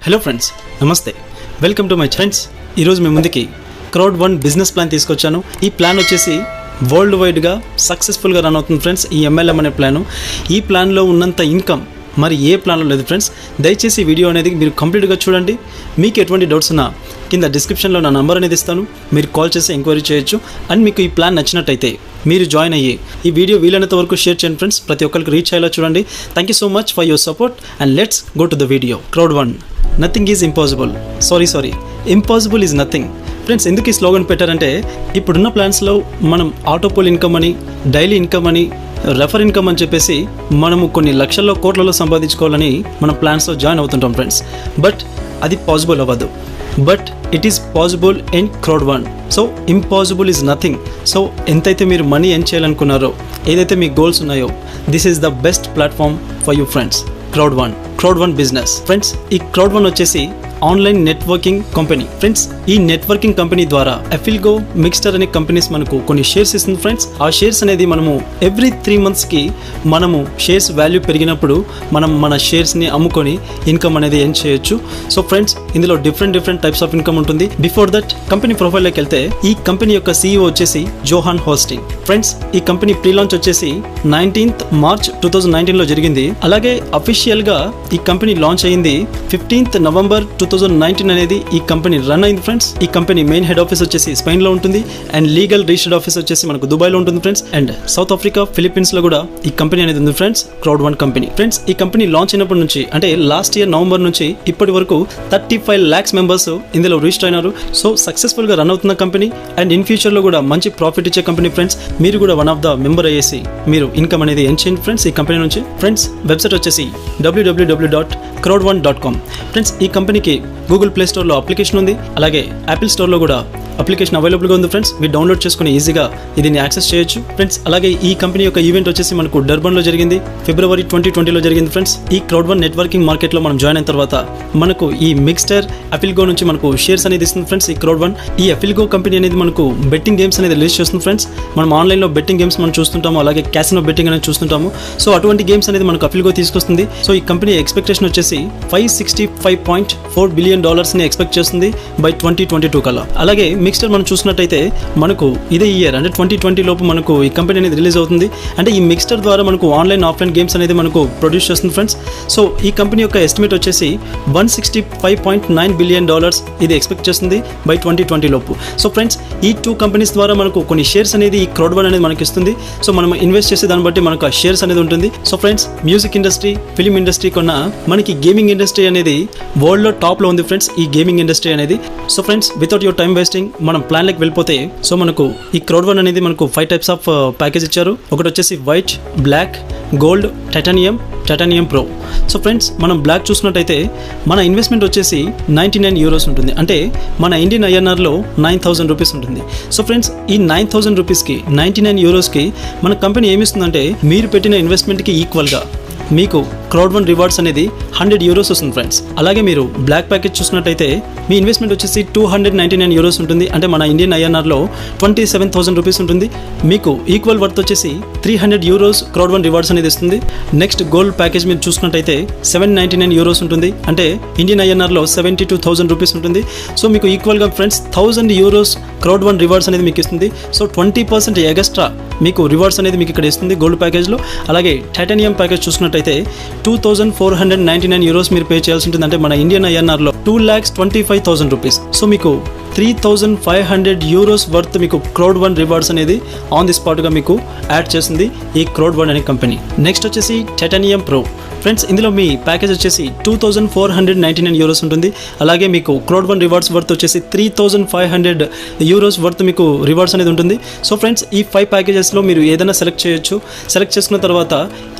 Hello friends, నమస్తే. Welcome to my friends. ఈరోజు మీ ముందుకి Crowd1 బిజినెస్ ప్లాన్ తీసుకొచ్చాను. ఈ ప్లాన్ వచ్చేసి వరల్డ్ వైడ్గా సక్సెస్ఫుల్గా రన్ అవుతుంది ఫ్రెండ్స్. ఈ MLM అనే ప్లాను, ఈ ప్లాన్లో ఉన్నంత ఇన్కమ్ మరి ఏ ప్లాన్లో లేదు ఫ్రెండ్స్. దయచేసి వీడియో అనేది మీరు కంప్లీట్గా చూడండి. మీకు ఎటువంటి డౌట్స్ ఉన్నా కింద డిస్క్రిప్షన్లో నా నంబర్ అనేది ఇస్తాను, మీరు కాల్ చేసి ఎంక్వైరీ చేయొచ్చు. అండ్ మీకు ఈ ప్లాన్ నచ్చినట్టయితే మీరు జాయిన్ అయ్యి ఈ వీడియో వీలైనంత వరకు షేర్ చేయండి ఫ్రెండ్స్. ప్రతి ఒక్కరికి రీచ్ అయ్యేలా చూడండి. Thank you so much for your support and let's go to the video. Crowd1, nothing is impossible. Sorry impossible is nothing. Friends, ఎందుకు ఈ స్లోగన్ పెట్టారంటే ఇప్పుడున్న ప్లాన్స్లో మనం ఆటోపోల్ ఇన్కమ్ అని, డైలీ ఇన్కమ్ అని, రెఫర్ ఇన్కమ్ అని చెప్పేసి మనము కొన్ని లక్షల్లో కోట్లలో సంపాదించుకోవాలని మన ప్లాన్స్లో జాయిన్ అవుతుంటాం ఫ్రెండ్స్. బట్ అది పాసిబుల్ అవ్వదు. But it is possible in Crowd1. So impossible is nothing. So ఎంతైతే మీరు మనీ ఎర్న్ చేయాలనుకున్నారో, ఏదైతే మీ గోల్స్ ఉన్నాయో, this is the best platform for you friends. Crowd1 business. Friends, ఈ Crowd1 వచ్చేసి ఆన్లైన్ నెట్వర్కింగ్ కంపెనీ ఫ్రెండ్స్. ఈ networking company ద్వారా అఫిల్గో, మిక్స్టర్ అనే companies మనకు కొన్ని షేర్స్ ఇస్తుంది ఫ్రెండ్స్. ఆ షేర్స్ అనేది మనము ఎవ్రీ 3 monthsకి మనము షేర్స్ వాల్యూ పెరిగినప్పుడు మనం మన షేర్స్ని అమ్ముకొని ఇన్కమ్ అనేది ఎర్న్ చేయొచ్చు. సో ఫ్రెండ్స్, ఇందులో డిఫరెంట్ టైప్స్ ఆఫ్ ఇన్కమ్ ఉంటుంది. బిఫోర్ దట్ కంపెనీ ప్రొఫైల్లోకి వెళ్తే ఈ కంపెనీ యొక్క CEO వచ్చేసి జోహాన్ హోస్టింగ్ ఫ్రెండ్స్. ఈ కంపెనీ ప్రీ లాంచ్ వచ్చేసి 19th March 2019లో జరిగింది. అలాగే అఫీషియల్గా ఈ కంపెనీ లాంచ్ అయ్యింది 15th November 2019 అనేది ఈ కంపెనీ రన్ అయింది ఫ్రెండ్స్. ఈ కంపెనీ మెయిన్ హెడ్ ఆఫీస్ వచ్చేసి స్పెయిన్ లో ఉంటుంది అండ్ లీగల్ రిజిస్టర్డ్ ఆఫీస్ వచ్చేసి మనకు దుబాయ్లో ఉంటుంది friends. And south Africa, Philippines లో కూడా ఈ కంపెనీ అనేది ఉంది ఫ్రెండ్స్. Crowd1 company friends. ఈ కంపెనీ లాంచ్ అయినప్పటి నుంచి అంటే లాస్ట్ ఇయర్ నవంబర్ నుంచి ఇప్పటి వరకు 35 lakhs మెంబర్స్ ఇందులో రిజిస్టర్ అయినారు. సో సక్సెస్ఫుల్ గా రన్ అవుతున్న కంపెనీ అండ్ ఇన్ ఫ్యూచర్ లో కూడా మంచి ప్రాఫిట్ ఇచ్చే కంపెనీ ఫ్రెండ్స్. మీరు కూడా వన్ ఆఫ్ ద మెంబర్ అయ్యేసి మీరు ఇన్కమ్ అనేది ఎర్న్ చేయండి ఫ్రెండ్స్ ఈ కంపెనీ నుంచి. ఫ్రెండ్స్, వెబ్సైట్ వచ్చేసి www.crowd1.com ఫ్రెండ్స్. ఈ కంపెనీకి గూగుల్ ప్లే స్టోర్లో అప్లికేషన్ ఉంది, అలాగే యాపిల్ స్టోర్లో కూడా అప్లికేషన్ అవైలబుల్గా ఉంది ఫ్రెండ్స్. మీరు డౌన్లోడ్ చేసుకుని ఈజీగా దీన్ని యాక్సెస్ చేయొచ్చు ఫ్రెండ్స్. అలాగే ఈ కంపెనీ యొక్క ఈవెంట్ వచ్చేసి మనకు డర్బన్లో జరిగింది, February 2020లో జరిగింది ఫ్రెండ్స్. ఈ Crowd1 నెట్వర్కింగ్ మార్కెట్లో మనం జాయిన్ అయిన తర్వాత మనకు ఈ మిక్స్టర్, అఫిల్గో నుంచి మనకు షేర్స్ అనేది ఇస్తుంది ఫ్రెండ్స్ ఈ Crowd1. ఈ అఫిల్గో కంపెనీ అనేది మనకు బెట్టింగ్ గేమ్స్ అనేది రిలీజ్ చేస్తుంది ఫ్రెండ్స్. మనం ఆన్లైన్లో బెట్టింగ్ గేమ్స్ మనం చూస్తుంటాము, అలాగే క్యాసినో బెట్టింగ్ అనేది చూస్తుంటాము. సో అటువంటి గేమ్స్ అనేది మనకు అఫిల్గో తీసుకొస్తుంది. సో ఈ కంపెనీ ఎక్స్పెక్టేషన్ వచ్చేసి $565.4 billion ని ఎక్స్పెక్ట్ చేస్తుంది బై 2022 కల్లా. అలాగే మిక్స్టర్ మనం చూసినట్టయితే మనకు ఇదే ఇయర్ అంటే 2020 లోపు మనకు ఈ కంపెనీ అనేది రిలీజ్ అవుతుంది. అంటే ఈ మిక్స్టర్ ద్వారా మనకు ఆన్లైన్, ఆఫ్లైన్ గేమ్స్ అనేది మనకు ప్రొడ్యూస్ చేస్తుంది ఫ్రెండ్స్. సో ఈ కంపెనీ యొక్క ఎస్టిమేట్ వచ్చేసి $165.9 billion ఇది ఎక్స్పెక్ట్ చేస్తుంది బై 2020 లోపు. సో ఫ్రెండ్స్, ఈ 2 కంపెనీస్ ద్వారా మనకు కొన్ని షేర్స్ అనేది ఈ Crowd1 అనేది మనకి ఇస్తుంది. సో మనం ఇన్వెస్ట్ చేసే దాన్ని బట్టి మనకు ఆ షేర్స్ అనేది ఉంటుంది. So friends, music industry, film industry కన్నా మనకి గేమింగ్ ఇండస్ట్రీ అనేది వరల్డ్లో టాప్లో ఉంది ఫ్రెండ్స్ ఈ గేమింగ్ ఇండస్ట్రీ అనేది. So friends, without your time wasting మనం ప్లాన్లోకి వెళ్ళిపోతే, సో మనకు ఈ Crowd1 అనేది మనకు 5 types ఆఫ్ ప్యాకేజ్ ఇచ్చారు. ఒకటి వచ్చేసి white, black, gold, titanium pro. So friends, మనం బ్లాక్ చూసినట్టయితే మన ఇన్వెస్ట్మెంట్ వచ్చేసి €99 ఉంటుంది. అంటే మన ఇండియన్ INRలో 9,000 రూపీస్ ఉంటుంది. సో ఫ్రెండ్స్, ఈ 9,000 రూపీస్కి, €99కి మన కంపెనీ ఏమిస్తుందంటే మీరు పెట్టిన ఇన్వెస్ట్మెంట్కి ఈక్వల్గా మీకు Crowd1 రివార్డ్స్ అనేది €100 వస్తుంది ఫ్రెండ్స్. అలాగే మీరు బ్లాక్ ప్యాకేజ్ చూసినట్టయితే మీ ఇన్వెస్ట్మెంట్ వచ్చేసి €299 ఉంటుంది. అంటే మన ఇండియన్ INRలో 27,000 రూపీస్ ఉంటుంది. మీకు ఈక్వల్ వర్త్ వచ్చేసి €300 Crowd1 రివార్డ్స్ అనేది ఇస్తుంది. నెక్స్ట్ గోల్డ్ ప్యాకేజ్ మీరు చూసినట్టయితే €799 ఉంటుంది. అంటే ఇండియన్ INRలో 72,000 రూపీస్ ఉంటుంది. సో మీకు ఈక్వల్గా ఫ్రెండ్స్ €1,000 Crowd1 రివార్డ్స్ అనేది మీకు ఇస్తుంది. సో 20% ఎగస్ట్రా మీకు రివార్డ్స్ అనేది మీకు ఇక్కడ ఇస్తుంది గోల్డ్ ప్యాకేజ్లో. అలాగే టైటానియం ప్యాకేజ్ చూసినట్టయితే €2,499 మీరు పే చేయాల్సి ఉంటుంది. అంటే మన ఇండియన్ INRలో 2,25,000 రూపీస్. సో మీకు €3,500 వర్త్ మీకు Crowd1 రివార్డ్స్ అనేది ఆన్ ది స్పాట్గా మీకు యాడ్ చేసింది ఈ Crowd1 అనే కంపెనీ. నెక్స్ట్ వచ్చేసి టైటానియం ప్రో ఫ్రెండ్స్. ఇందులో మీ ప్యాకేజ్ వచ్చేసి €2,499 ఉంటుంది. అలాగే మీకు Crowd1 రివార్డ్స్ వర్త్ వచ్చేసి €3,500 వర్త్ మీకు రివార్డ్స్ అనేది ఉంటుంది. సో ఫ్రెండ్స్, ఈ 5 ప్యాకేజెస్లో మీరు ఏదైనా సెలెక్ట్ చేయొచ్చు. సెలెక్ట్ చేసుకున్న తర్వాత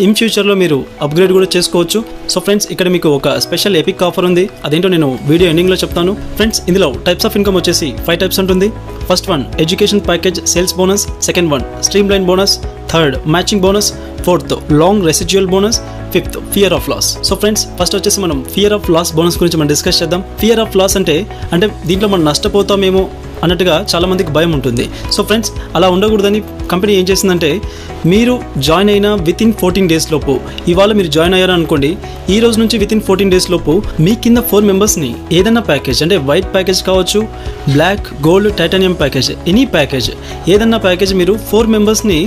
ఇన్ ఫ్యూచర్లో మీరు అప్గ్రేడ్ కూడా చేసుకోవచ్చు. సో ఫ్రెండ్స్, ఇక్కడ మీకు ఒక స్పెషల్ ఎపిక్ ఆఫర్ ఉంది. అదేంటో నేను వీడియో ఎండింగ్లో చెప్తాను. ఫ్రెండ్స్, ఇందులో టైప్స్ ఆఫ్ ఇన్కమ్ వచ్చేసి 5 types ఉంటుంది. First one education package sales bonus, second one stream line bonus, third matching bonus, fourth long residual bonus, fifth fear of loss. So friends, first వచ్చేసి మనం fear of loss bonus గురించి మనం discuss చేద్దాం. Fear of loss అంటే దీంట్లో మనం నష్టపోతామేమో అన్నట్టుగా చాలామందికి భయం ఉంటుంది. సో ఫ్రెండ్స్, అలా ఉండకూడదని కంపెనీ ఏం చేసిందంటే, మీరు జాయిన్ అయిన వితిన్ 14 డేస్ లోపు, ఇవాళ మీరు జాయిన్ అయ్యారు అనుకోండి, ఈ రోజు నుంచి వితిన్ 14 డేస్ లోపు మీ కింద 4 మెంబర్స్ని ఏదైనా ప్యాకేజ్, అంటే వైట్ ప్యాకేజ్ కావచ్చు, black, gold, titanium package, any package, ఏదన్నా ప్యాకేజ్ మీరు 4 మెంబర్స్ని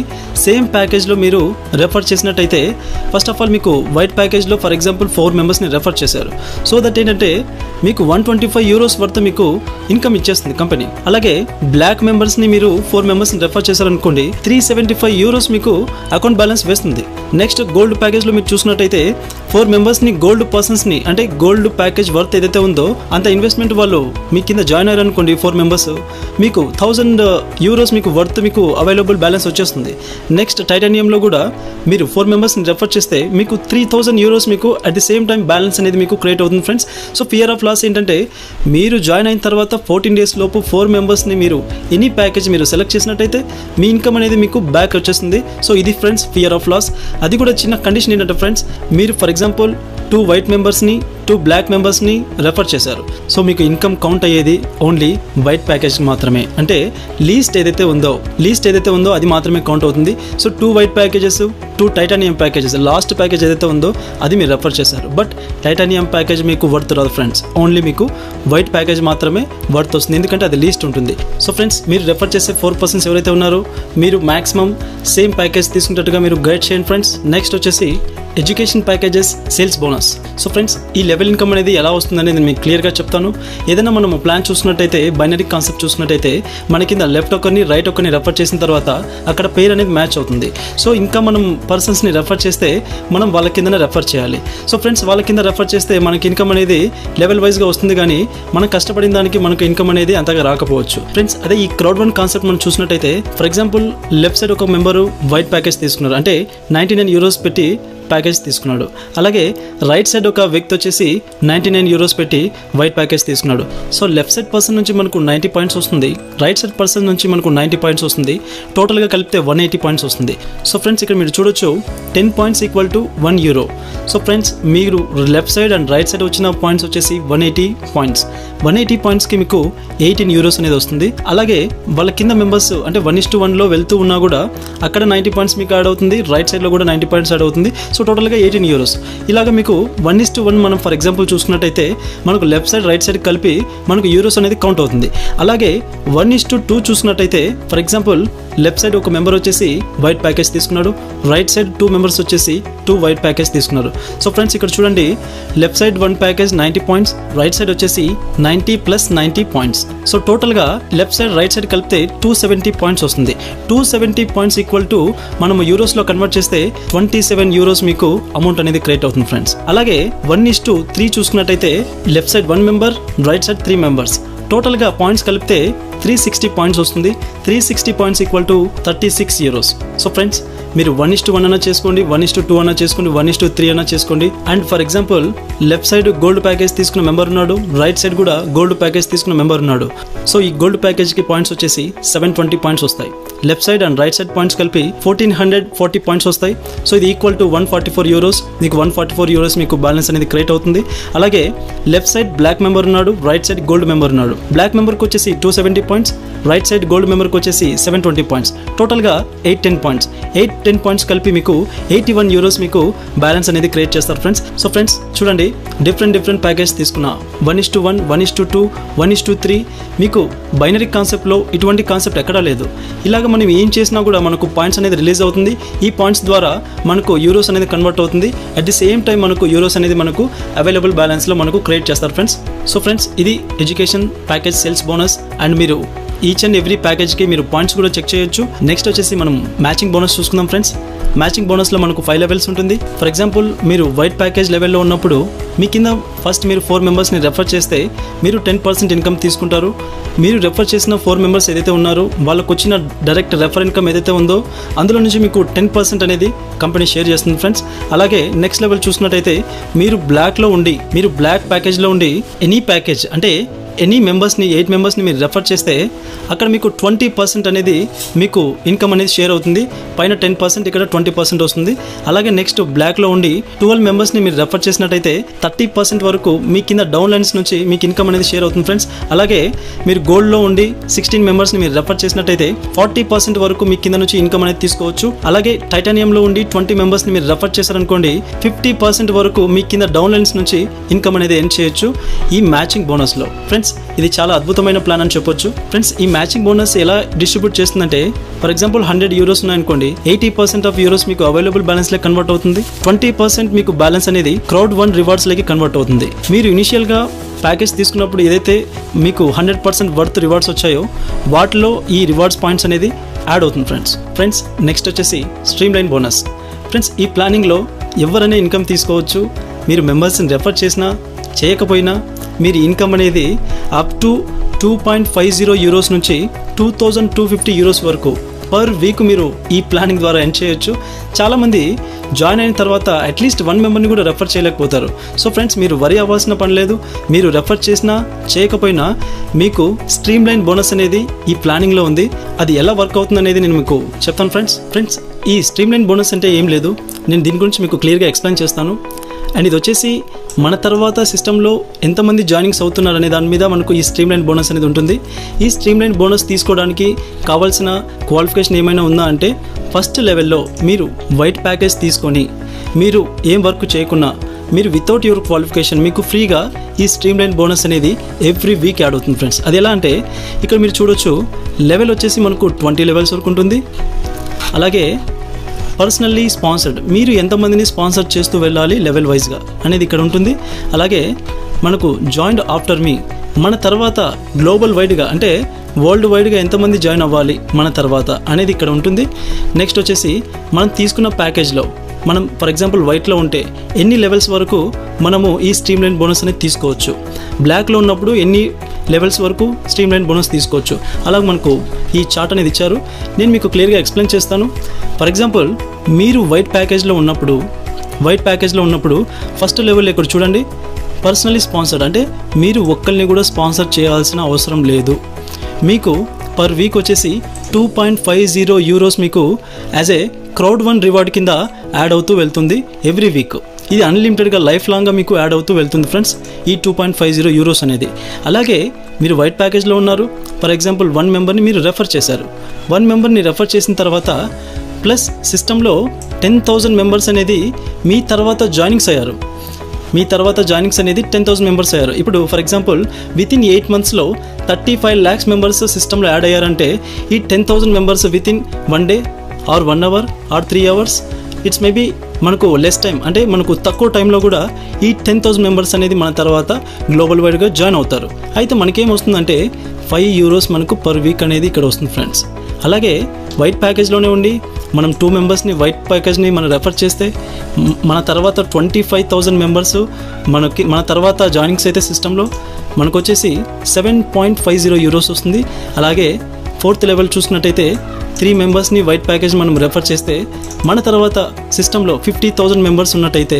సేమ్ ప్యాకేజ్లో మీరు రెఫర్ చేసినట్టయితే, ఫస్ట్ ఆఫ్ ఆల్ మీకు వైట్ ప్యాకేజ్లో ఫర్ ఎగ్జాంపుల్ 4 మెంబర్స్ని రెఫర్ చేశారు. సో దట్ ఏంటంటే మీకు 125 యూరోస్ వర్త్ మీకు ఇన్కమ్ ఇచ్చేస్తుంది కంపెనీ. అలాగే బ్లాక్ మెంబర్స్ని మీరు 4 మెంబర్స్ని రెఫర్ చేశారనుకోండి, 375 యూరోస్ మీకు అకౌంట్ బ్యాలెన్స్ వేస్తుంది. నెక్స్ట్ గోల్డ్ ప్యాకేజ్లో మీరు చూసినట్టయితే 4 మెంబర్స్ని గోల్డ్ పర్సన్స్ని, అంటే గోల్డ్ ప్యాకేజ్ వర్త్ ఏదైతే ఉందో అంత ఇన్వెస్ట్మెంట్ వాళ్ళు మీ కింద జాయిన్ అయ్యారు అనుకోండి, 4 మెంబర్స్, మీకు 1000 యూరోస్ మీకు వర్త్ మీకు అవైలబుల్ బ్యాలెన్స్ వచ్చేస్తుంది. నెక్స్ట్ టైటానియంలో కూడా మీరు 4 మెంబర్స్ని రెఫర్ చేస్తే మీకు 3000 యూరోస్ మీకు at the same time balance అనేది మీకు క్రియేట్ అవుతుంది friends. So fear of loss ఏంటంటే, మీరు జాయిన్ అయిన తర్వాత 14 డేస్ లోపు 4 మెంబర్స్ని మీరు ఎనీ ప్యాకేజ్ మీరు సెలెక్ట్ చేసినట్టయితే మీ ఇన్కమ్ అనేది మీకు బ్యాక్ వచ్చేస్తుంది. సో ఇది ఫ్రెండ్స్ ఫియర్ ఆఫ్ లాస్. అది కూడా చిన్న కండిషన్ ఏంటంటే ఫ్రెండ్స్, మీరు ఫర్ ఎగ్జాంపుల్ 2 వైట్ మెంబర్స్ని 2 బ్లాక్ మెంబర్స్ని రెఫర్ చేశారు. సో మీకు ఇన్కమ్ కౌంట్ అయ్యేది ఓన్లీ వైట్ ప్యాకేజ్ మాత్రమే, అంటే లీస్ట్ ఏదైతే ఉందో అది మాత్రమే కౌంట్ అవుతుంది. So 2 white packages, 2 titanium packages, last package ఏదైతే ఉందో అది మీరు రెఫర్ చేశారు. బట్ టైటానియం ప్యాకేజ్ మీకు వర్త్ రాదు ఫ్రెండ్స్, ఓన్లీ మీకు వైట్ ప్యాకేజ్ మాత్రమే వర్త్ వస్తుంది, ఎందుకంటే అది లీస్ట్ ఉంటుంది. సో ఫ్రెండ్స్, మీరు రెఫర్ చేసే 4 పర్సన్స్ ఎవరైతే ఉన్నారో మీరు మ్యాక్సిమం సేమ్ ప్యాకేజ్ తీసుకున్నట్టుగా మీరు గైడ్ చేయండి ఫ్రెండ్స్. నెక్స్ట్ వచ్చేసి education packages, sales bonus. So friends, ఈ లెవెల్ ఇన్కమ్ అనేది ఎలా వస్తుంది అనేది మీకు క్లియర్గా చెప్తాను. ఏదైనా మనం ప్లాన్ చూసుకున్నట్టయితే, బైనరీ కాన్సెప్ట్ చూసుకున్నట్టయితే, మన కింద లెఫ్ట్ ఒకరిని రైట్ ఒకరిని రెఫర్ చేసిన తర్వాత అక్కడ పేరు అనేది మ్యాచ్ అవుతుంది. సో ఇంకా మనం పర్సన్స్ని రెఫర్ చేస్తే మనం వాళ్ళ కిందనే రెఫర్ చేయాలి. సో ఫ్రెండ్స్, వాళ్ళ కింద రెఫర్ చేస్తే మనకి ఇన్కమ్ అనేది లెవెల్ వైజ్గా వస్తుంది, కానీ మనం కష్టపడిన దానికి మనకు ఇన్కమ్ అనేది అంతగా రాకపోవచ్చు ఫ్రెండ్స్. అదే ఈ క్రౌడ్ వన్ కాన్సెప్ట్ మనం చూసినట్టయితే, ఫర్ ఎగ్జాంపుల్ లెఫ్ట్ సైడ్ ఒక మెంబరు వైట్ ప్యాకేజ్ తీసుకున్నారు, అంటే 99 యూరోస్ పెట్టి ప్యాకేజ్ తీసుకున్నాడు. అలాగే రైట్ సైడ్ ఒక వ్యక్తి వచ్చేసి 99 యూరోస్ పెట్టి వైట్ ప్యాకేజ్ తీసుకున్నాడు. సో లెఫ్ట్ సైడ్ పర్సన్ నుంచి మనకు 90 పాయింట్స్ వస్తుంది, రైట్ సైడ్ పర్సన్ నుంచి మనకు 90 పాయింట్స్ వస్తుంది, టోటల్గా కలిపితే 180 పాయింట్స్ వస్తుంది. సో ఫ్రెండ్స్, ఇక్కడ మీరు చూడొచ్చు 10 points equal to 1 euro. So friends, మీరు left side and right side వచ్చిన పాయింట్స్ వచ్చేసి 180 పాయింట్స్. 180 పాయింట్స్కి మీకు 18 యూరోస్ అనేది వస్తుంది. అలాగే వాళ్ళ కింద మెంబర్స్ అంటే 1:1లో వెళ్తూ ఉన్నా కూడా అక్కడ 90 పాయింట్స్ మీకు యాడ్ అవుతుంది, రైట్ సైడ్లో కూడా 90 పాయింట్స్ యాడ్ అవుతుంది. సో టోటల్గా 18 యూరోస్. ఇలాగ మీకు 1:1 మనం ఫర్ ఎగ్జాంపుల్ చూసుకున్నట్టయితే మనకు లెఫ్ట్ సైడ్ రైట్ సైడ్ కలిపి మనకు యూరోస్ అనేది కౌంట్ అవుతుంది. అలాగే 1:2 చూసుకున్నట్టయితే ఫర్ ఎగ్జాంపుల్ లెఫ్ట్ సైడ్ ఒక మెంబర్ వచ్చేసి వైట్ ప్యాకేజ్ తీసుకున్నాడు, రైట్ సైడ్ 2 మెంబర్స్ వచ్చేసి 2 వైట్ ప్యాకేజ్ తీసుకున్నారు. సో ఫ్రెండ్స్, ఇక్కడ చూడండి, left side 1 package 90 points, right side వచ్చేసి 90 + 90 పాయింట్స్. సో టోటల్గా లెఫ్ట్ సైడ్ రైట్ సైడ్ కలిపితే 270 పాయింట్స్ వస్తుంది. 270 పాయింట్స్ ఈక్వల్ టు మనము యూరోస్లో కన్వర్ట్ చేస్తే 27 యూరోస్ మీకు అమౌంట్ అనేది క్రియేట్ అవుతుంది ఫ్రెండ్స్. అలాగే 1:3 చూసుకున్నట్టయితే left side 1 member, right side 3 members, టోటల్గా పాయింట్స్ కలిపితే 360 పాయింట్స్ వస్తుంది. 360 points equal to 36 euros. So friends, మీరు 1:1 అన్నా చేసుకోండి, 1:2 అన్నా చేసుకోండి, 1:3 అన్నా చేసుకోండి. And for example left side gold package తీసుకున్న మెంబర్ ఉన్నాడు, రైట్ సైడ్ కూడా గోల్డ్ ప్యాకేజ్ తీసుకున్న మెంబర్ ఉన్నాడు. సో ఈ గోల్డ్ ప్యాకేజ్కి పాయింట్స్ వచ్చేసి 720 పాయింట్స్ వస్తాయి. Left side and right side points కలిపి 1440 పాయింట్స్ వస్తాయి. సో ఇది ఈక్వల్ టు 144 యూరోస్. మీకు 144 యూరోస్ మీకు బ్యాలెన్స్ అనేది క్రియేట్ అవుతుంది. అలాగే లెఫ్ట్ సైడ్ బ్లాక్ మెంబర్ ఉన్నాడు, రైట్ సైడ్ గోల్డ్ మెంబర్ ఉన్నాడు. బ్లాక్ మెంబర్కి వచ్చేసి 270 పాయింట్స్, రైట్ సైడ్ గోల్డ్ మెంబర్కి వచ్చేసి 720 పాయింట్స్, టోటల్గా 810 పాయింట్స్. 810 పాయింట్స్ కలిపి మీకు 81 యూరోస్ మీకు బ్యాలెన్స్ అనేది క్రియేట్ చేస్తారు ఫ్రెండ్స్. సో ఫ్రెండ్స్, చూడండి, డిఫరెంట్ ప్యాకేజ్ తీసుకున్నా 1:1, 1:2, 1:3 మీకు బైనరీ కాన్సెప్ట్లో ఇటువంటి కాన్సెప్ట్ ఎక్కడా లేదు. ఇలాగ మనం ఏం చేసినా కూడా మనకు పాయింట్స్ అనేది రిలీజ్ అవుతుంది. ఈ పాయింట్స్ ద్వారా మనకు యూరోస్ అనేది కన్వర్ట్ అవుతుంది. అట్ ది సేమ్ టైం మనకు యూరోస్ అనేది మనకు అవైలబుల్ బ్యాలెన్స్లో మనకు క్రియేట్ చేస్తారు ఫ్రెండ్స్. సో ఫ్రెండ్స్, ఇది education package sales bonus. And మీరు ఈచ్ అండ్ ఎవ్రీ ప్యాకేజ్కి మీరు పాయింట్స్ కూడా చెక్ చేయొచ్చు. నెక్స్ట్ వచ్చేసి మనం మ్యాచింగ్ బోనస్ చూసుకుందాం ఫ్రెండ్స్. మ్యాచింగ్ బోనస్లో మనకు 5 లెవెల్స్ ఉంటుంది. ఫర్ ఎగ్జాంపుల్ మీరు వైట్ ప్యాకేజ్ లెవెల్లో ఉన్నప్పుడు మీ కింద ఫస్ట్ మీరు 4 మెంబర్స్ని రెఫర్ చేస్తే మీరు 10% ఇన్కమ్ తీసుకుంటారు. మీరు రెఫర్ చేసిన 4 మెంబర్స్ ఏదైతే ఉన్నారో వాళ్ళకు వచ్చిన డైరెక్ట్ రెఫర్ ఇన్కమ్ ఏదైతే ఉందో అందులో నుంచి మీకు 10% అనేది కంపెనీ షేర్ చేస్తుంది ఫ్రెండ్స్. అలాగే నెక్స్ట్ లెవెల్ చూసినట్టయితే మీరు బ్లాక్లో ఉండి, మీరు బ్లాక్ ప్యాకేజ్లో ఉండి ఎనీ ప్యాకేజ్ అంటే ఎనీ మెంబర్స్ని 8 మెంబర్స్ని మీరు రెఫర్ చేస్తే అక్కడ మీకు 20% అనేది మీకు ఇన్కమ్ అనేది షేర్ అవుతుంది. పైన 10%, ఇక్కడ 20% వస్తుంది. అలాగే నెక్స్ట్ బ్లాక్లో ఉండి 12 మెంబర్స్ని మీరు రెఫర్ చేసినట్టయితే 30% వరకు మీ కింద డౌన్ లైన్స్ నుంచి మీకు ఇన్కమ్ అనేది షేర్ అవుతుంది ఫ్రెండ్స్. అలాగే మీరు గోల్డ్లో ఉండి 16 మెంబర్స్ని మీరు రెఫర్ చేసినట్టయితే 40% వరకు మీ కింద నుంచి ఇన్కమ్ అనేది తీసుకోవచ్చు. అలాగే టైటానియంలో ఉండి 20 మెంబర్స్ని మీరు రెఫర్ చేశారనుకోండి 50% వరకు మీ కింద డౌన్ లైన్స్ నుంచి ఇన్కమ్ అనేది ఎర్న్ చేయొచ్చు ఈ మ్యాచింగ్ బోనస్లో. ఫ్రెండ్స్ ఇది చాలా అద్భుతమైన ప్లాన్ అని చెప్పొచ్చు. ఫ్రెండ్స్ ఈ మ్యాచింగ్ బోనస్ ఎలా డిస్ట్రిబ్యూట్ చేస్తుందంటే ఫర్ ఎగ్జాంపుల్ 100 యూరోస్ ఉన్నాయనుకోండి, 80% ఆఫ్ యూరోస్ మీకు అవైలబుల్ బ్యాలెన్స్ లకి కన్వర్ట్ అవుతుంది. 20% మీకు బ్యాలెన్స్ అనేది క్రౌడ్ వన్ రివార్డ్స్ లకి కన్వర్ట్ అవుతుంది. మీరు ఇనిషియల్గా ప్యాకేజ్ తీసుకున్నప్పుడు ఏదైతే మీకు 100% వర్త్ రివార్డ్స్ వచ్చాయో వాటిలో ఈ రివార్డ్స్ పాయింట్స్ అనేది యాడ్ అవుతుంది ఫ్రెండ్స్. నెక్స్ట్ వచ్చేసి స్ట్రీమ్ లైన్ బోనస్. ఫ్రెండ్స్ ఈ ప్లానింగ్లో ఎవరైనా ఇన్కమ్ తీసుకోవచ్చు. మీరు మెంబర్స్ని రెఫర్ చేసినా చేయకపోయినా మీరు ఇన్కమ్ అనేది అప్ టు 2.50 యూరోస్ నుంచి 2250 యూరోస్ వరకు పర్ వీక్ మీరు ఈ ప్లానింగ్ ద్వారా ఎర్న్ చేయొచ్చు. చాలామంది జాయిన్ అయిన తర్వాత అట్లీస్ట్ 1 మెంబర్ని కూడా రెఫర్ చేయలేకపోతారు. సో ఫ్రెండ్స్ మీరు వరి అవ్వాల్సిన పని లేదు. మీరు రెఫర్ చేసినా చేయకపోయినా మీకు స్ట్రీమ్ లైన్ బోనస్ అనేది ఈ ప్లానింగ్లో ఉంది. అది ఎలా వర్క్ అవుతుంది అనేది నేను మీకు చెప్తాను ఫ్రెండ్స్. ఈ స్ట్రీమ్ లైన్ బోనస్ అంటే ఏం లేదు, నేను దీని గురించి మీకు క్లియర్గా ఎక్స్ప్లెయిన్ చేస్తాను. అండ్ ఇది వచ్చేసి మన తర్వాత సిస్టంలో ఎంతమంది జాయినింగ్స్ అవుతున్నారు అనే దాని మీద మనకు ఈ స్ట్రీమ్ లైన్ బోనస్ అనేది ఉంటుంది. ఈ స్ట్రీమ్ లైన్ బోనస్ తీసుకోవడానికి కావాల్సిన క్వాలిఫికేషన్ ఏమైనా ఉందా అంటే ఫస్ట్ లెవెల్లో మీరు వైట్ ప్యాకేజ్ తీసుకొని మీరు ఏం వర్క్ చేయకున్నా మీరు వితౌట్ యువర్ క్వాలిఫికేషన్ మీకు ఫ్రీగా ఈ స్ట్రీమ్ లైన్ బోనస్ అనేది ఎవ్రీ వీక్ యాడ్ అవుతుంది ఫ్రెండ్స్. అది ఎలా అంటే ఇక్కడ మీరు చూడొచ్చు, లెవెల్ వచ్చేసి మనకు 20 లెవెల్స్ వరకు ఉంటుంది. అలాగే పర్సనల్లీ స్పాన్సర్డ్, మీరు ఎంతమందిని స్పాన్సర్ చేస్తూ వెళ్ళాలి లెవెల్ వైజ్గా అనేది ఇక్కడ ఉంటుంది. అలాగే మనకు జాయిన్డ్ ఆఫ్టర్ మీ, మన తర్వాత గ్లోబల్ వైడ్గా అంటే వరల్డ్ వైడ్గా ఎంతమంది జాయిన్ అవ్వాలి మన తర్వాత అనేది ఇక్కడ ఉంటుంది. నెక్స్ట్ వచ్చేసి మనం తీసుకున్న ప్యాకేజ్లో మనం ఫర్ ఎగ్జాంపుల్ వైట్లో ఉంటే ఎన్ని లెవెల్స్ వరకు మనము ఈ స్ట్రీమ్ లైన్ బోనస్ అనేది తీసుకోవచ్చు, బ్లాక్లో ఉన్నప్పుడు ఎన్ని లెవెల్స్ వరకు స్ట్రీమ్ లైన్ బోనస్ తీసుకోవచ్చు. అలాగే మనకు ఈ చార్ట్ అనేది ఇచ్చారు, నేను మీకు క్లియర్గా ఎక్స్ప్లెయిన్ చేస్తాను. ఫర్ ఎగ్జాంపుల్ మీరు వైట్ ప్యాకేజ్లో ఉన్నప్పుడు ఫస్ట్ లెవెల్ ఇక్కడ చూడండి, పర్సనలీ స్పాన్సర్డ్ అంటే మీరు ఒక్కరిని కూడా స్పాన్సర్ చేయాల్సిన అవసరం లేదు. మీకు పర్ వీక్ వచ్చేసి 2.50 యూరోస్ మీకు as a crowd one reward కింద యాడ్ అవుతూ వెళ్తుంది ఎవ్రీ వీక్. ఇది అన్లిమిటెడ్గా లైఫ్ లాంగ్గా మీకు యాడ్ అవుతూ వెళ్తుంది ఫ్రెండ్స్ ఈ 2.50 యూరోస్ అనేది. అలాగే మీరు వైట్ ప్యాకేజ్లో ఉన్నారు, ఫర్ ఎగ్జాంపుల్ 1 మెంబర్ని మీరు రెఫర్ చేశారు. 1 మెంబర్ని రెఫర్ చేసిన తర్వాత ప్లస్ సిస్టంలో 10,000 మెంబర్స్ అనేది మీ తర్వాత జాయినింగ్స్ అయ్యారు. 10,000 మెంబర్స్ అయ్యారు. ఇప్పుడు ఫర్ ఎగ్జాంపుల్ వితిన్ 8 మంత్స్లో 35 lakhs మెంబర్స్ సిస్టంలో యాడ్ అయ్యారంటే ఈ 10,000 members within 1 day or 1 hour or 3 hours it's maybe మనకు లెస్ టైం అంటే మనకు తక్కువ టైంలో కూడా ఈ 10,000 మెంబర్స్ అనేది మన తర్వాత గ్లోబల్ వైడ్గా జాయిన్ అవుతారు. అయితే మనకేం వస్తుందంటే 5 యూరోస్ మనకు పర్ వీక్ అనేది ఇక్కడ వస్తుంది ఫ్రెండ్స్. అలాగే వైట్ ప్యాకేజ్లోనే ఉండి మనం 2 మెంబర్స్ని వైట్ ప్యాకేజ్ని మనం రెఫర్ చేస్తే మన తర్వాత 25,000 మెంబర్స్ మన తర్వాత జాయినింగ్స్ అయితే సిస్టంలో మనకు వచ్చేసి 7.50 యూరోస్ వస్తుంది. అలాగే 4th లెవెల్ చూసుకున్నట్టయితే 3 మెంబర్స్ని వైట్ ప్యాకేజ్ మనం రెఫర్ చేస్తే మన తర్వాత సిస్టంలో 50,000 మెంబర్స్ ఉన్నట్టయితే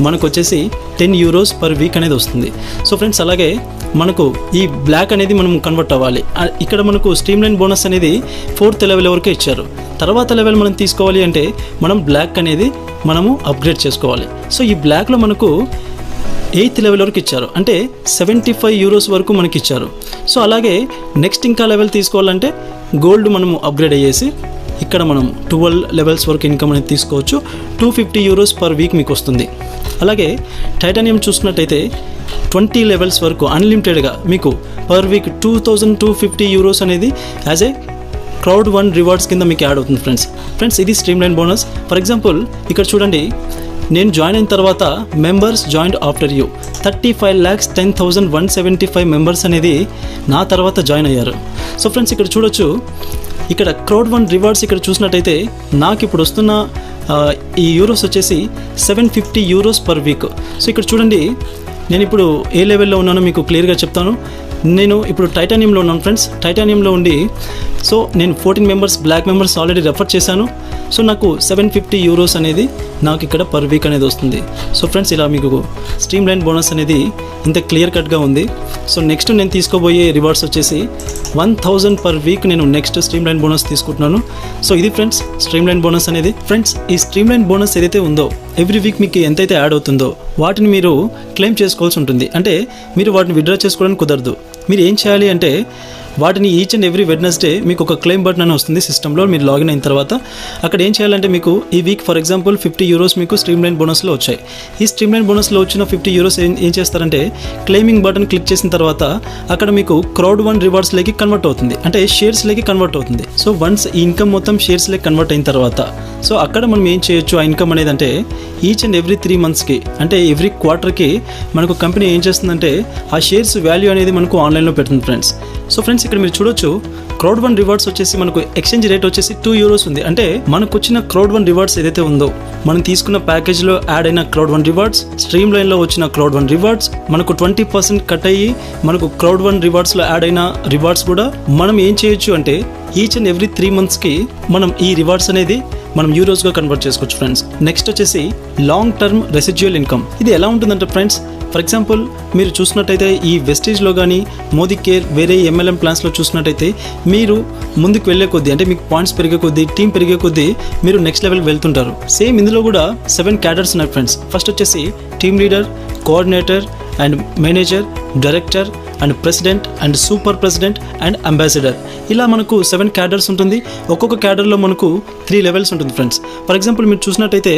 మనకు వచ్చేసి 10 యూరోస్ పర్ వీక్ అనేది వస్తుంది. సో ఫ్రెండ్స్ అలాగే మనకు ఈ బ్లాక్ అనేది మనం కన్వర్ట్ అవ్వాలి. ఇక్కడ మనకు స్ట్రీమ్ లైన్ బోనస్ అనేది 4th లెవెల్ వరకే ఇచ్చారు. తర్వాత లెవెల్ మనం తీసుకోవాలి అంటే మనం బ్లాక్ అనేది మనము అప్గ్రేడ్ చేసుకోవాలి. సో ఈ బ్లాక్లో మనకు 8th లెవెల్ వరకు ఇచ్చారు, అంటే 75 యూరోస్ వరకు మనకి ఇచ్చారు. సో అలాగే నెక్స్ట్ ఇంకా లెవెల్ తీసుకోవాలంటే గోల్డ్ మనము అప్గ్రేడ్ అయ్యేసి ఇక్కడ మనం 12 లెవెల్స్ వరకు ఇన్కమ్ అనేది తీసుకోవచ్చు. 250 యూరోస్ పర్ వీక్ మీకు వస్తుంది. అలాగే టైటానియం చూసుకున్నట్టయితే 20 లెవెల్స్ వరకు అన్లిమిటెడ్గా మీకు పర్ వీక్ 2,250 యూరోస్ అనేది as a crowd one rewards కింద మీకు యాడ్ అవుతుంది ఫ్రెండ్స్. ఇది stream line bonus. For example ఇక్కడ చూడండి, నేను జాయిన్ అయిన తర్వాత members joined after you 35,10,175 members అనేది నా తర్వాత జాయిన్ అయ్యారు. సో ఫ్రెండ్స్ ఇక్కడ చూడొచ్చు, ఇక్కడ క్రౌడ్ వన్ రివార్డ్స్ ఇక్కడ చూసినట్టయితే నాకు ఇప్పుడు వస్తున్న ఈ యూరోస్ వచ్చేసి 750 యూరోస్ పర్ వీక్. సో ఇక్కడ చూడండి, నేను ఇప్పుడు ఏ లెవెల్లో ఉన్నానో మీకు క్లియర్గా చెప్తాను. నేను ఇప్పుడు టైటానియంలో ఉన్నాను ఫ్రెండ్స్. టైటానియంలో ఉండి సో నేను 14 members black members already refer చేశాను. సో నాకు 750 యూరోస్ అనేది నాకు ఇక్కడ పర్ వీక్ అనేది వస్తుంది. సో ఫ్రెండ్స్, ఇలా మీకు స్ట్రీమ్ లైన్ బోనస్ అనేది ఇంత క్లియర్ కట్గా ఉంది. సో నెక్స్ట్ నేను తీసుకోబోయే రివార్డ్స్ వచ్చేసి 1000 పర్ వీక్ నేను నెక్స్ట్ స్ట్రీమ్ లైన్ బోనస్ తీసుకుంటున్నాను. సో ఇది ఫ్రెండ్స్ స్ట్రీమ్ లైన్ బోనస్ అనేది. ఫ్రెండ్స్, ఈ స్ట్రీమ్ లైన్ బోనస్ ఏదైతే ఉందో ఎవ్రీ వీక్ మీకు ఎంతైతే యాడ్ అవుతుందో వాటిని మీరు క్లెయిమ్ చేసుకోవాల్సి ఉంటుంది. అంటే మీరు వాటిని విత్డ్రా చేసుకోవడానికి కుదరదు. మీరు ఏం చేయాలి అంటే వాటిని ఈచ్ అండ్ ఎవ్రీ వెడ్నెస్డే మీకు ఒక క్లెయిమ్ బటన్ అని వస్తుంది సిస్టంలో. మీరు లాగిన్ అయిన తర్వాత అక్కడ ఏం చేయాలంటే మీకు ఈ వీక్ ఫర్ ఎగ్జాంపుల్ 50 యూరోస్ మీకు స్ట్రీమ్ లైన్ బోనస్లో వచ్చాయి. ఈ స్ట్రీమ్ లైన్ బోనస్లో వచ్చిన 50 యూరోస్ ఏం చేస్తారంటే క్లెయిమింగ్ బటన్ క్లిక్ చేసిన తర్వాత అక్కడ మీకు క్రౌడ్ వన్ రివార్డ్స్లోకి కన్వర్ట్ అవుతుంది, అంటే షేర్స్లోకి కన్వర్ట్ అవుతుంది. సో వన్స్ ఈ ఇన్కమ్ మొత్తం షేర్స్లోకి కన్వర్ట్ అయిన తర్వాత సో అక్కడ మనం ఏం చేయొచ్చు, ఆ ఇన్కమ్ అనేది అంటే ఈచ్ అండ్ ఎవ్రీ 3 మంత్స్కి అంటే ఎవ్రీ క్వార్టర్కి మనకు కంపెనీ ఏం చేస్తుందంటే ఆ షేర్స్ వాల్యూ అనేది మనకు ఆన్లైన్లో పెడుతుంది ఫ్రెండ్స్. సో ఫ్రెండ్స్, ఇక్కడ మీరు చూడొచ్చు క్రౌడ్ వన్ రివార్డ్స్ వచ్చేసి మనకు ఎక్స్చేంజ్ రేట్ వచ్చేసి 2 యూరోస్ ఉంది. అంటే మనకు వచ్చిన క్రౌడ్ వన్ రివార్డ్స్ ఏదైతే ఉందో మనం తీసుకున్న ప్యాకేజ్లో యాడ్ అయిన క్రౌడ్ వన్ రివార్డ్స్, స్ట్రీమ్ లైన్లో వచ్చిన క్రౌడ్ వన్ రివార్డ్స్ మనకు 20% కట్ అయ్యి మనకు క్రౌడ్ వన్ రివార్డ్స్లో యాడ్ అయిన రివార్డ్స్ కూడా మనం ఏం చేయొచ్చు అంటే ఈచ్ అండ్ ఎవ్రీ 3 మంత్స్కి మనం ఈ రివార్డ్స్ అనేది మనం యూరోస్గా కన్వర్ట్ చేసుకోవచ్చు ఫ్రెండ్స్. నెక్స్ట్ వచ్చేసి లాంగ్ టర్మ్ రెసిడ్యువల్ ఇన్కమ్. ఇది ఎలా ఉంటుందంటే ఫ్రెండ్స్, ఫర్ ఎగ్జాంపుల్ మీరు చూసినట్టయితే ఈ వెస్టేజ్లో కానీ మోదీ కేర్ వేరే MLM ప్లాన్స్లో చూసినట్టయితే మీరు ముందుకు వెళ్ళే కొద్దీ అంటే మీకు పాయింట్స్ పెరిగే కొద్దీ టీం పెరిగే కొద్దీ మీరు నెక్స్ట్ లెవెల్కి వెళ్తుంటారు. సేమ్ ఇందులో కూడా 7 క్యాడర్స్ ఉన్నాయి ఫ్రెండ్స్. ఫస్ట్ వచ్చేసి team leader, coordinator and manager, director and president and super president and ambassador. ఇలా మనకు 7 క్యాడర్స్ ఉంటుంది. ఒక్కొక్క క్యాడర్లో మనకు 3 లెవెల్స్ ఉంటుంది ఫ్రెండ్స్. ఫర్ ఎగ్జాంపుల్ మీరు చూసినట్టయితే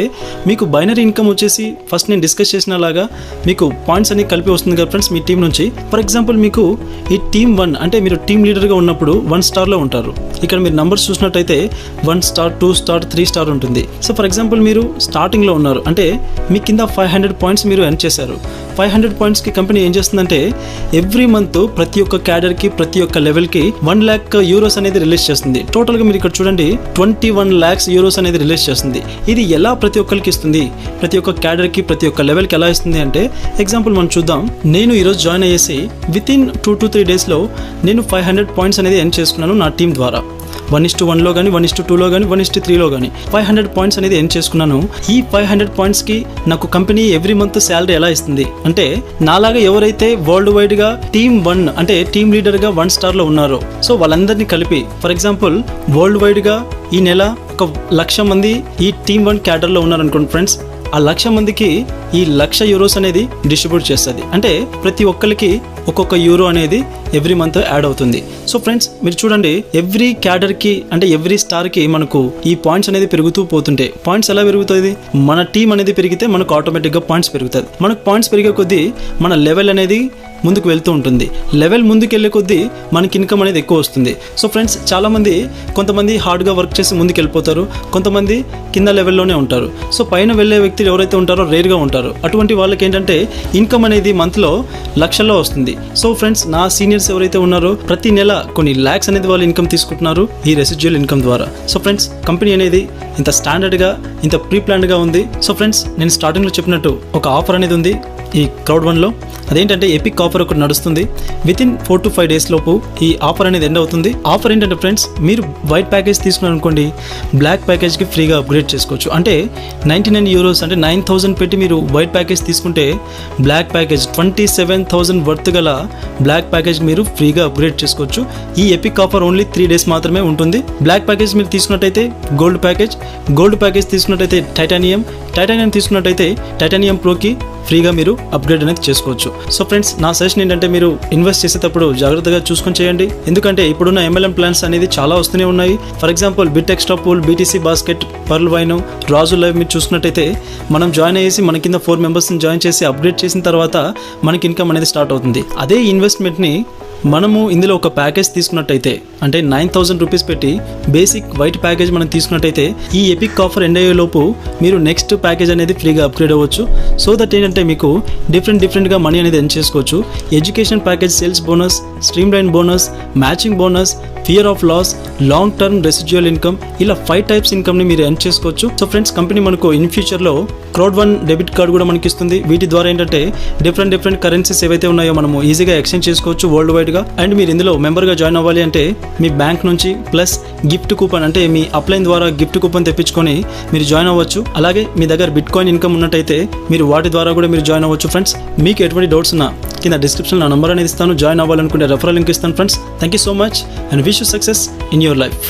మీకు బైనరీ ఇన్కమ్ వచ్చేసి ఫస్ట్ నేను డిస్కస్ చేసినలాగా మీకు పాయింట్స్ అన్ని కలిపి వస్తుంది కదా ఫ్రెండ్స్ మీ టీం నుంచి. ఫర్ ఎగ్జాంపుల్ మీకు ఈ టీమ్ 1 అంటే మీరు టీమ్ లీడర్గా ఉన్నప్పుడు 1 స్టార్లో ఉంటారు. ఇక్కడ మీరు నంబర్స్ చూసినట్టయితే 1 స్టార్, 2 స్టార్, 3 స్టార్ ఉంటుంది. సో ఫర్ ఎగ్జాంపుల్ మీరు స్టార్టింగ్లో ఉన్నారు అంటే మీ కింద 500 పాయింట్స్ మీరు ఎర్న్ చేశారు. 500 పాయింట్స్కి కంపెనీ ఏం చేస్తుందంటే ఎవ్రీ మంత్ ప్రతి ఒక్క క్యాడర్కి ప్రతి ఒక్క లెవెల్కి 1 lakh యూరోస్ అనేది రిలీజ్ చేస్తుంది. టోటల్గా మీరు ఇక్కడ చూడండి 21 lakhs యూరోస్ అనేది రిలీజ్ చేస్తుంది. ఇది ఎలా ప్రతి ఒక్కరికి ఇస్తుంది, ప్రతి ఒక్క క్యాడర్కి ప్రతి ఒక్క లెవెల్కి ఎలా ఇస్తుంది అంటే ఎగ్జాంపుల్ మనం చూద్దాం. నేను ఈరోజు జాయిన్ అయ్యేసి వితిన్ 2 to 3 డేస్లో నేను 500 పాయింట్స్ అనేది ఎర్న్ చేసుకున్నాను నా టీం ద్వారా. 1:1లో కానీ 1:2లో కానీ 1:3లో కానీ 500 పాయింట్స్ అనేది ఎర్న్ చేసుకున్నాను. ఈ 500 పాయింట్స్కి నాకు కంపెనీ ఎవ్రీ మంత్ శాలరీ ఎలా ఇస్తుంది అంటే నాలాగా ఎవరైతే వరల్డ్ వైడ్గా టీమ్ 1 అంటే టీమ్ లీడర్గా 1 స్టార్లో ఉన్నారో సో వాళ్ళందరినీ కలిపి ఫర్ ఎగ్జాంపుల్ వరల్డ్ వైడ్గా ఈ నెల 1,00,000 మంది ఈ టీమ్ 1 క్యాడర్లో ఉన్నారనుకోండి ఫ్రెండ్స్. ఆ 1,00,000 మందికి ఈ 1,00,000 యూరోస్ అనేది డిస్ట్రిబ్యూట్ చేస్తుంది. అంటే ప్రతి ఒక్కరికి ఒక్కొక్క యూరో అనేది ఎవ్రీ మంత్ యాడ్ అవుతుంది. సో ఫ్రెండ్స్ మీరు చూడండి ఎవ్రీ క్యాడర్కి అంటే ఎవ్రీ స్టార్కి మనకు ఈ పాయింట్స్ అనేది పెరుగుతూ పోతుంటే పాయింట్స్ ఎలా పెరుగుతుంది, మన టీం అనేది పెరిగితే మనకు ఆటోమేటిక్గా పాయింట్స్ పెరుగుతుంది. మనకు పాయింట్స్ పెరిగే కొద్దీ మన లెవెల్ అనేది ముందుకు వెళ్తూ ఉంటుంది. లెవెల్ ముందుకు వెళ్ళే కొద్దీ మనకి ఇన్కమ్ అనేది ఎక్కువ వస్తుంది. సో ఫ్రెండ్స్ చాలామంది కొంతమంది హార్డ్గా వర్క్ చేసి ముందుకు వెళ్ళిపోతారు, కొంతమంది కింద లెవెల్లోనే ఉంటారు. సో పైన వెళ్ళే వ్యక్తులు ఎవరైతే ఉంటారో రేర్గా ఉంటారు. అటువంటి వాళ్ళకి ఏంటంటే ఇన్కమ్ అనేది మంత్లో లక్షల్లో వస్తుంది. సో ఫ్రెండ్స్ నా సీనియర్స్ ఎవరైతే ఉన్నారో ప్రతి నెల కొన్ని lakhs అనేది వాళ్ళు ఇన్కమ్ తీసుకుంటున్నారు ఈ రెసిడ్యువల్ ఇన్కమ్ ద్వారా. సో ఫ్రెండ్స్ కంపెనీ అనేది ఇంత స్టాండర్డ్గా ఇంత ప్రీ ప్లాన్డ్గా ఉంది. సో ఫ్రెండ్స్ నేను స్టార్టింగ్లో చెప్పినట్టు ఒక ఆఫర్ అనేది ఉంది ఈ క్రౌడ్ వన్లో. అదేంటంటే ఎపిక్ ఆఫర్ ఒకటి నడుస్తుంది. వితిన్ 4 to 5 days లోపు ఈ ఆఫర్ అనేది ఎండ్ అవుతుంది. ఆఫర్ ఏంటంటే ఫ్రెండ్స్ మీరు వైట్ ప్యాకేజ్ తీసుకున్నారు అనుకోండి బ్లాక్ ప్యాకేజ్కి ఫ్రీగా అప్గ్రేడ్ చేసుకోవచ్చు. అంటే 99 యూరోస్ అంటే 9,000 పెట్టి మీరు వైట్ ప్యాకేజ్ తీసుకుంటే బ్లాక్ ప్యాకేజ్ 27,000 వర్త్ గల బ్లాక్ ప్యాకేజ్ మీరు ఫ్రీగా అప్గ్రేడ్ చేసుకోవచ్చు. ఈ ఎపిక్ ఆఫర్ ఓన్లీ 3 days మాత్రమే ఉంటుంది. బ్లాక్ ప్యాకేజ్ మీరు తీసుకున్నట్టయితే గోల్డ్ ప్యాకేజ్ తీసుకున్నట్టయితే టైటానియం తీసుకున్నట్టయితే టైటానియం ప్రోకి ఫ్రీగా మీరు అప్గ్రేడ్ అనేది చేసుకోవచ్చు. సో ఫ్రెండ్స్ నా సజెషన్ ఏంటంటే మీరు ఇన్వెస్ట్ చేసేటప్పుడు జాగ్రత్తగా చూసుకొని చేయండి. ఎందుకంటే ఇప్పుడున్న MLM ప్లాన్స్ అనేది చాలా వస్తూనే ఉన్నాయి. For example bit extra pool, BTC basket, pearl wine, Raju live మీరు చూసుకున్నట్టయితే మనం జాయిన్ అయ్యేసి మన కింద 4 మెంబర్స్ని జాయిన్ చేసి అప్గ్రేడ్ చేసిన తర్వాత మనకి ఇన్కమ్ అనేది స్టార్ట్ అవుతుంది. అదే ఇన్వెస్ట్మెంట్ని మనము ఇందులో ఒక ప్యాకేజ్ తీసుకున్నట్టయితే అంటే 9,000 రూపీస్ పెట్టి బేసిక్ వైట్ ప్యాకేజ్ మనం తీసుకున్నట్టయితే ఈ ఎపిక్ ఆఫర్ ఎండ్ అయ్యే లోపు మీరు నెక్స్ట్ ప్యాకేజ్ అనేది ఫ్రీగా అప్గ్రేడ్ అవ్వచ్చు. సో దట్ ఏంటంటే మీకు డిఫరెంట్గా మనీ అనేది ఎర్న్ చేసుకోవచ్చు. Education package, sales bonus, stream line bonus, matching bonus, fear of loss, long term residual income, ఇలా 5 types ఇన్కమ్ని మీరు ఎర్న్ చేసుకోవచ్చు. సో ఫ్రెండ్స్ కంపెనీ మనకు ఇన్ ఫ్యూచర్లో క్రౌడ్ వన్ డెబిట్ కార్డ్ కూడా మనకి ఇస్తుంది. వీటి ద్వారా ఏంటంటే డిఫరెంట్ కరెన్సీస్ ఏవైతే ఉన్నాయో మనము ఈజీగా ఎక్స్చేంజ్ చేసుకోవచ్చు వరల్డ్ వైడ్గా. సపరేట్గా. అండ్ మీరు ఇందులో మెంబర్గా జాయిన్ అవ్వాలి అంటే మీ బ్యాంక్ నుంచి ప్లస్ గిఫ్ట్ కూపన్ అంటే మీ అప్లైన్ ద్వారా గిఫ్ట్ కూపన్ తెప్పించుకొని మీరు జాయిన్ అవ్వచ్చు. అలాగే మీ దగ్గర బిట్ కాయిన్ ఇన్కమ్ ఉన్నట్టయితే మీరు వాటి ద్వారా కూడా మీరు జాయిన్ అవ్వచ్చు ఫ్రెండ్స్. మీకు ఎటువంటి డౌట్స్ ఉన్నా కింద డిస్క్రిప్షన్లో నా నంబర్ అనేది ఇస్తాను. జాయిన్ అవ్వాలనుకుంటే రెఫరల్ లింక్ ఇస్తాను friends. Thank you so much and wish you success in your life.